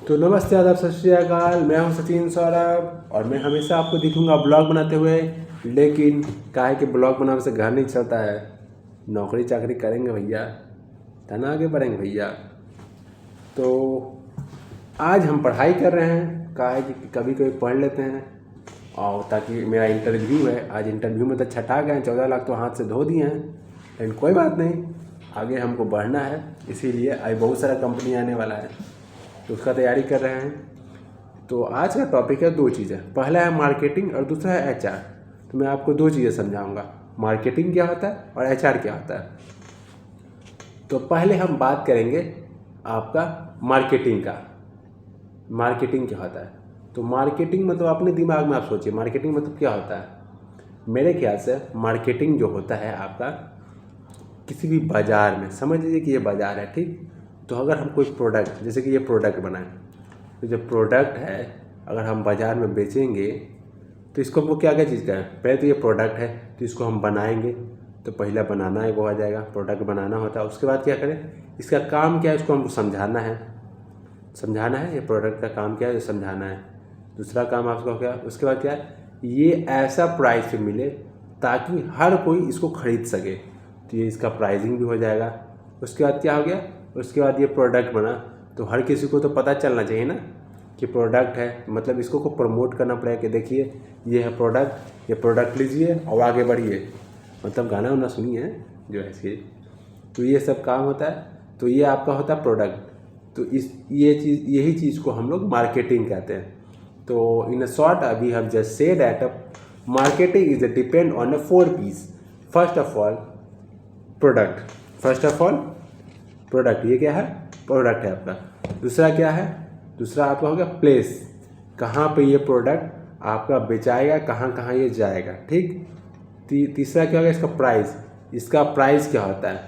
तो नमस्ते, आदाब, सत श्री अकाल। मैं हूं सचिन सौरभ और मैं हमेशा आपको दिखूंगा ब्लॉग बनाते हुए। लेकिन काहे कि ब्लॉग बनाने से घर नहीं चलता है। नौकरी चाकरी करेंगे भैया, तब आगे बढ़ेंगे भैया। तो आज हम पढ़ाई कर रहे हैं, काहे कि कभी कभी पढ़ लेते हैं और ताकि मेरा इंटरव्यू है। आज इंटरव्यू में तो छटा गए, 14 लाख तो हाथ से धो दिए हैं। लेकिन कोई बात नहीं, आगे हमको बढ़ना है। इसीलिए आज बहुत सारा कंपनी आने वाला है, तो उसका तैयारी कर रहे हैं। तो आज का टॉपिक है 2 चीज़ें। पहला है मार्केटिंग और दूसरा है एचआर। तो मैं आपको 2 चीज़ें समझाऊंगा, मार्केटिंग क्या होता है और एचआर क्या होता है। तो पहले हम बात करेंगे आपका मार्केटिंग का। मार्केटिंग क्या होता है? तो मार्केटिंग मतलब अपने दिमाग में आप सोचिए, मार्केटिंग मतलब क्या होता है। मेरे ख्याल से मार्केटिंग जो होता है आपका किसी भी बाज़ार में, समझ लीजिए कि ये बाज़ार है, ठीक। तो अगर हम कोई प्रोडक्ट, जैसे कि ये प्रोडक्ट बनाएं, तो जो प्रोडक्ट है अगर हम बाज़ार में बेचेंगे तो इसको हमको क्या क्या चीज़ का है। पहले तो ये प्रोडक्ट है तो इसको हम बनाएंगे, तो पहला बनाना है वो आ जाएगा, प्रोडक्ट बनाना होता है। उसके बाद क्या करें, इसका काम क्या है इसको हमको समझाना है। समझाना है, ये प्रोडक्ट का काम क्या है ये समझाना है। दूसरा काम आपका क्या है, उसके बाद क्या है, ये ऐसा प्राइस पे मिले ताकि हर कोई इसको खरीद सके। तो ये इसका प्राइसिंग भी हो जाएगा। उसके बाद क्या हो गया, उसके बाद ये प्रोडक्ट बना तो हर किसी को तो पता चलना चाहिए ना कि प्रोडक्ट है। मतलब इसको को प्रमोट करना पड़ेगा कि देखिए ये है प्रोडक्ट, ये प्रोडक्ट लीजिए और आगे बढ़िए। मतलब गाना वाना सुनिए जो ऐसे। तो ये सब काम होता है। तो ये आपका होता है प्रोडक्ट। तो यही चीज़ को हम लोग मार्केटिंग कहते हैं। तो in a short we have just said that marketing is depend on a 4 P's। First of all product, first of all product, ये क्या है, प्रोडक्ट है आपका। दूसरा क्या है, दूसरा आपका हो गया प्लेस, कहाँ पे ये प्रोडक्ट आपका बेचाएगा, कहाँ कहाँ ये जाएगा, ठीक। तीसरा क्या होगा, इसका प्राइस, इसका प्राइस क्या होता है,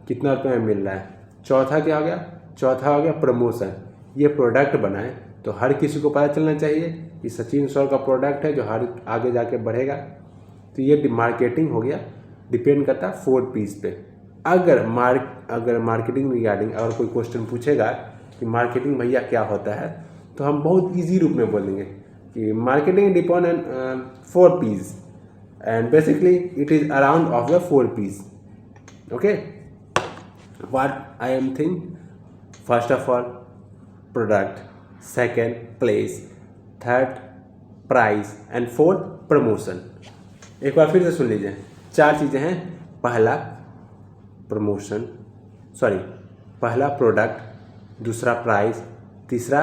कितना रुपये में मिल रहा है। चौथा क्या हो गया, चौथा हो गया प्रमोशन। ये प्रोडक्ट बनाए तो हर किसी को पता चलना चाहिए कि सचिन सर का प्रोडक्ट है जो हर आगे जाके बढ़ेगा। तो ये मार्केटिंग हो गया, डिपेंड करता है 4 P's पे। अगर मार्केटिंग रिगार्डिंग अगर कोई क्वेश्चन पूछेगा कि मार्केटिंग भैया क्या होता है, तो हम बहुत इजी रूप में बोलेंगे कि marketing depend on 4 P's and basically it is around of the 4 P's। Okay, what I am think, first of all product, second place, third price and fourth promotion. एक बार फिर से सुन लीजिए, 4 चीज़ें हैं। पहला प्रमोशन, सॉरी, पहला प्रोडक्ट, दूसरा price, तीसरा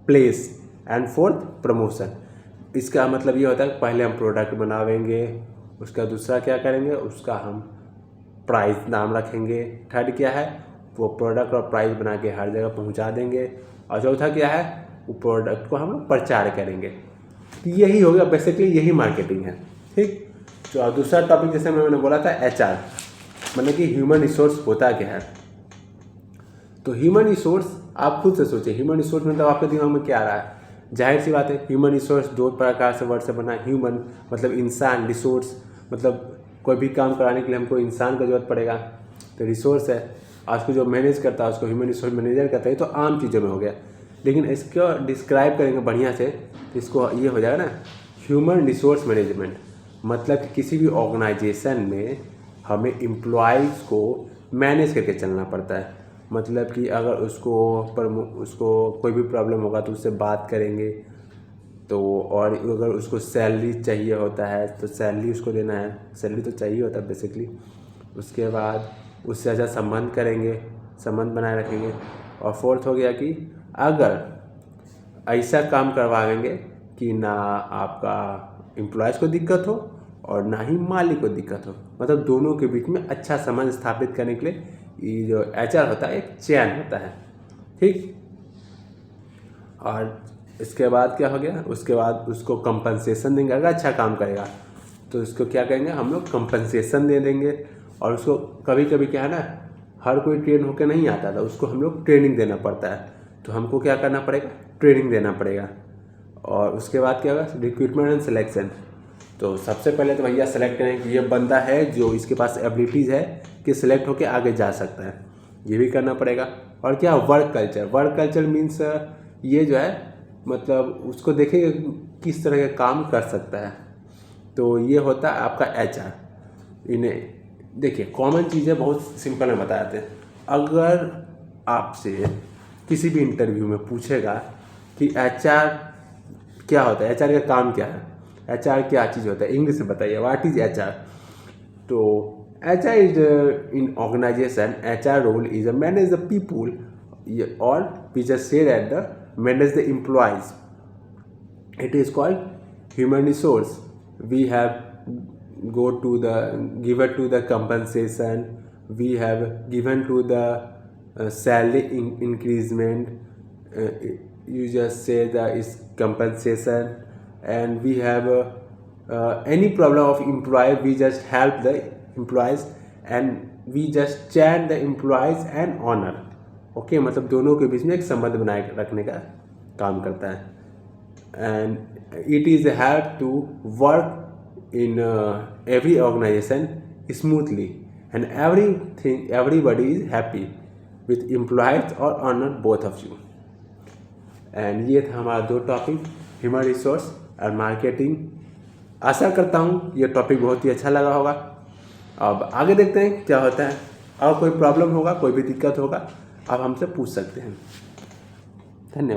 प्लेस एंड फोर्थ प्रमोशन। इसका मतलब ये होता है पहले हम प्रोडक्ट बनावेंगे, उसका दूसरा क्या करेंगे, उसका हम प्राइस नाम रखेंगे। थर्ड क्या है, वो प्रोडक्ट और प्राइस बना के हर जगह पहुंचा देंगे। और चौथा क्या है, वो प्रोडक्ट को हम लोग प्रचार करेंगे। तो यही हो गया, बेसिकली यही मार्केटिंग है, ठीक। तो दूसरा टॉपिक जैसे मैंने बोला था एचआर, मतलब कि ह्यूमन रिसोर्स होता क्या है। तो ह्यूमन रिसोर्स आप खुद से सोचिए, ह्यूमन रिसोर्स मतलब आपके दिमाग में क्या आ रहा है। जाहिर सी बात है, ह्यूमन रिसोर्स 2 प्रकार से वर्ड से बना है। ह्यूमन मतलब इंसान, रिसोर्स मतलब कोई भी काम कराने के लिए हमको इंसान का जरूरत पड़ेगा। तो रिसोर्स है, आज को जो मैनेज करता है उसको ह्यूमन रिसोर्स मैनेजर कहते हैं। तो आम चीज़ों में हो गया, लेकिन इसको डिस्क्राइब करेंगे बढ़िया से, इसको ये हो जाएगा ना ह्यूमन रिसोर्स मैनेजमेंट। मतलब कि किसी भी ऑर्गेनाइजेशन में हमें एम्प्लॉयज़ को मैनेज करके चलना पड़ता है। मतलब कि अगर उसको कोई भी प्रॉब्लम होगा तो उससे बात करेंगे। तो और अगर उसको सैलरी चाहिए होता है तो सैलरी उसको देना है, सैलरी तो चाहिए होता है बेसिकली। उसके बाद उससे अच्छा संबंध करेंगे, संबंध बनाए रखेंगे। और फोर्थ हो गया कि अगर ऐसा काम करवाएंगे कि ना आपका एम्प्लॉयज़ को दिक्कत हो और ना ही मालिक को दिक्कत हो, मतलब दोनों के बीच में अच्छा संबंध स्थापित करने के लिए ये जो एचआर होता है एक चैन होता है, ठीक। और इसके बाद क्या हो गया, उसके बाद उसको कंपनसेशन देंगे। अगर अच्छा काम करेगा तो उसको क्या करेंगे, हम लोग कंपनसेशन दे देंगे। और उसको कभी कभी क्या है ना, हर कोई ट्रेन होकर नहीं आता था, उसको हम लोग ट्रेनिंग देना पड़ता है। तो हमको क्या करना पड़ेगा, ट्रेनिंग देना पड़ेगा। और उसके बाद क्या होगा, रिक्रूटमेंट एंड सिलेक्शन। तो सबसे पहले तो भैया सेलेक्ट करें कि ये बंदा है जो इसके पास एबिलिटीज़ है कि सिलेक्ट होकर आगे जा सकता है, ये भी करना पड़ेगा। और क्या, work culture. Work culture means ये जो है मतलब उसको देखेंगे किस तरह का काम कर सकता है। तो ये होता है आपका HR। इन्हें देखिए कॉमन चीज़ें बहुत सिंपल में बताते हैं। अगर आपसे किसी भी इंटरव्यू में पूछेगा कि HR क्या होता है, HR का काम क्या है, HR क्या चीज़ होता है, इंग्लिश में बताइए what is HR। So HR is in organisation, HR role is manage the people और we just say that the manage the employees. It is called human resource. We have given to the compensation. We have given to the salary increment. You just say that is compensation, and we have any problem of employee. We just help the employees, and we just change the employees and honor. Okay मतलब दोनों के बीच में एक संबंध बनाए रखने का काम करता है। And it is help to work in every organisation smoothly and everybody is happy with employees और owner both of you. And ये था हमारा 2 टॉपिक, ह्यूमन रिसोर्स और मार्केटिंग। आशा करता हूँ ये टॉपिक बहुत ही अच्छा लगा होगा। अब आगे देखते हैं क्या होता है। और कोई प्रॉब्लम होगा, कोई भी दिक्कत होगा, आप हमसे पूछ सकते हैं। धन्यवाद।